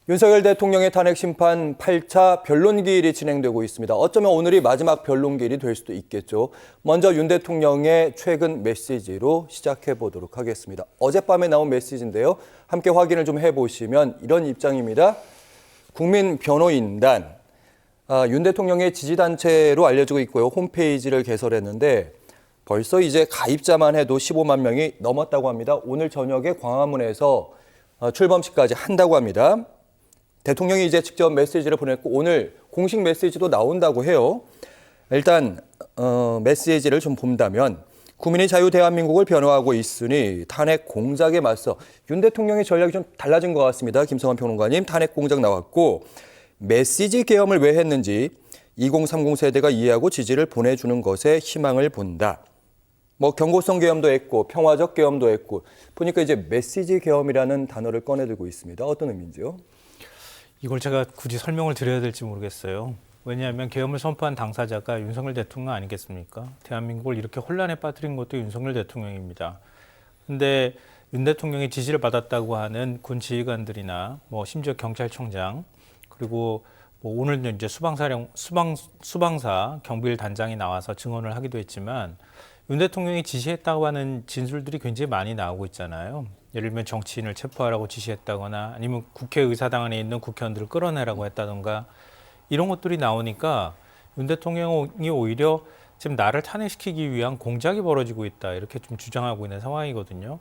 윤석열 대통령의 탄핵 심판 8차 변론기일이 진행되고 있습니다. 어쩌면 오늘이 마지막 변론기일이 될 수도 있겠죠. 먼저 윤 대통령의 최근 메시지로 시작해 보도록 하겠습니다. 어젯밤에 나온 메시지인데요. 함께 확인을 좀 해보시면 이런 입장입니다. 국민변호인단, 윤 대통령의 지지단체로 알려지고 있고요. 홈페이지를 개설했는데 벌써 이제 가입자만 해도 15만 명이 넘었다고 합니다. 오늘 저녁에 광화문에서 출범식까지 한다고 합니다. 대통령이 이제 직접 메시지를 보냈고 오늘 공식 메시지도 나온다고 해요. 일단 메시지를 좀 본다면 국민의 자유 대한민국을 변호하고 있으니 탄핵 공작에 맞서 윤 대통령의 전략이 좀 달라진 것 같습니다. 김성환 평론가님, 탄핵 공작 나왔고 메시지 계엄을 왜 했는지 2030 세대가 이해하고 지지를 보내주는 것에 희망을 본다. 경고성 계엄도 했고 평화적 계엄도 했고 보니까 이제 메시지 계엄이라는 단어를 꺼내들고 있습니다. 어떤 의미인지요? 이걸 제가 굳이 설명을 드려야 될지 모르겠어요. 왜냐하면 계엄을 선포한 당사자가 윤석열 대통령 아니겠습니까? 대한민국을 이렇게 혼란에 빠뜨린 것도 윤석열 대통령입니다. 근데 윤 대통령의 지시를 받았다고 하는 군 지휘관들이나 심지어 경찰청장 그리고 오늘도 이제 수방사 경비일 단장이 나와서 증언을 하기도 했지만 윤 대통령이 지시했다고 하는 진술들이 굉장히 많이 나오고 있잖아요. 예를 들면 정치인을 체포하라고 지시했다거나 아니면 국회의사당 안에 있는 국회의원들을 끌어내라고 했다던가 이런 것들이 나오니까 윤 대통령이 오히려 지금 나를 탄핵시키기 위한 공작이 벌어지고 있다 이렇게 좀 주장하고 있는 상황이거든요.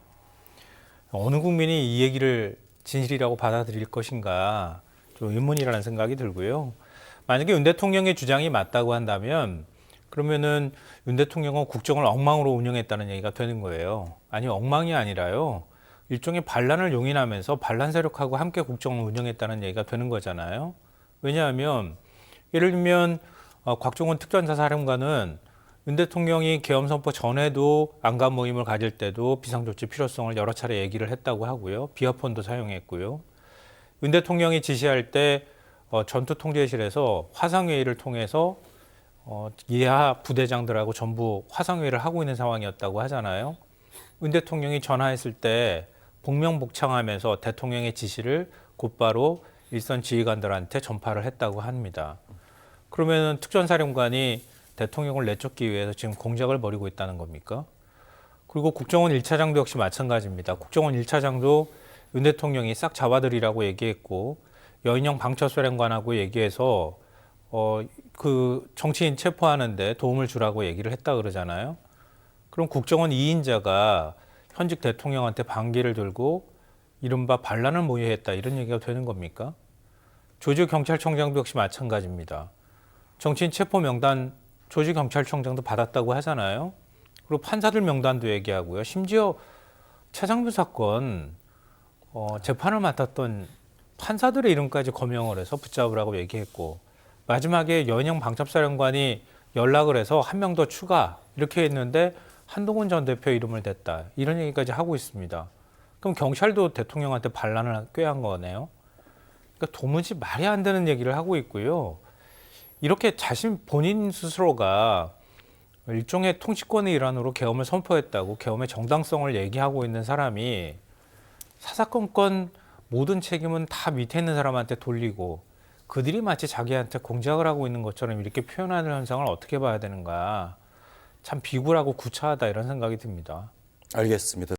어느 국민이 이 얘기를 진실이라고 받아들일 것인가 좀 의문이라는 생각이 들고요. 만약에 윤 대통령의 주장이 맞다고 한다면 그러면은 윤 대통령은 국정을 엉망으로 운영했다는 얘기가 되는 거예요. 아니 엉망이 아니라요. 일종의 반란을 용인하면서 반란 세력하고 함께 국정을 운영했다는 얘기가 되는 거잖아요. 왜냐하면 예를 들면 곽종원 특전사사령관은 윤 대통령이 계엄 선포 전에도 안간 모임을 가질 때도 비상조치 필요성을 여러 차례 얘기를 했다고 하고요. 비화폰도 사용했고요. 윤 대통령이 지시할 때 전투통제실에서 화상회의를 통해서 예하 부대장들하고 전부 화상회의를 하고 있는 상황이었다고 하잖아요. 윤 대통령이 전화했을 때 복명복창하면서 대통령의 지시를 곧바로 일선 지휘관들한테 전파를 했다고 합니다. 그러면 특전사령관이 대통령을 내쫓기 위해서 지금 공작을 벌이고 있다는 겁니까? 그리고 국정원 1차장도 역시 마찬가지입니다. 국정원 1차장도 윤 대통령이 싹 잡아들이라고 얘기했고 여인영 방첩사령관하고 얘기해서 그 정치인 체포하는데 도움을 주라고 얘기를 했다 그러잖아요. 그럼 국정원 2인자가 현직 대통령한테 반기를 들고 이른바 반란을 모의했다 이런 얘기가 되는 겁니까? 조지 경찰청장도 역시 마찬가지입니다. 정치인 체포 명단 조지 경찰청장도 받았다고 하잖아요. 그리고 판사들 명단도 얘기하고요. 심지어 최상병 사건 재판을 맡았던 판사들의 이름까지 거명을 해서 붙잡으라고 얘기했고 마지막에 여인영 방첩사령관이 연락을 해서 한 명 더 추가 이렇게 했는데 한동훈 전 대표 이름을 댔다. 이런 얘기까지 하고 있습니다. 그럼 경찰도 대통령한테 반란을 꾀한 거네요. 그러니까 도무지 말이 안 되는 얘기를 하고 있고요. 이렇게 본인 스스로가 일종의 통치권의 일환으로 계엄을 선포했다고 계엄의 정당성을 얘기하고 있는 사람이 사사건건 모든 책임은 다 밑에 있는 사람한테 돌리고 그들이 마치 자기한테 공작을 하고 있는 것처럼 이렇게 표현하는 현상을 어떻게 봐야 되는가. 참 비굴하고 구차하다 이런 생각이 듭니다. 알겠습니다.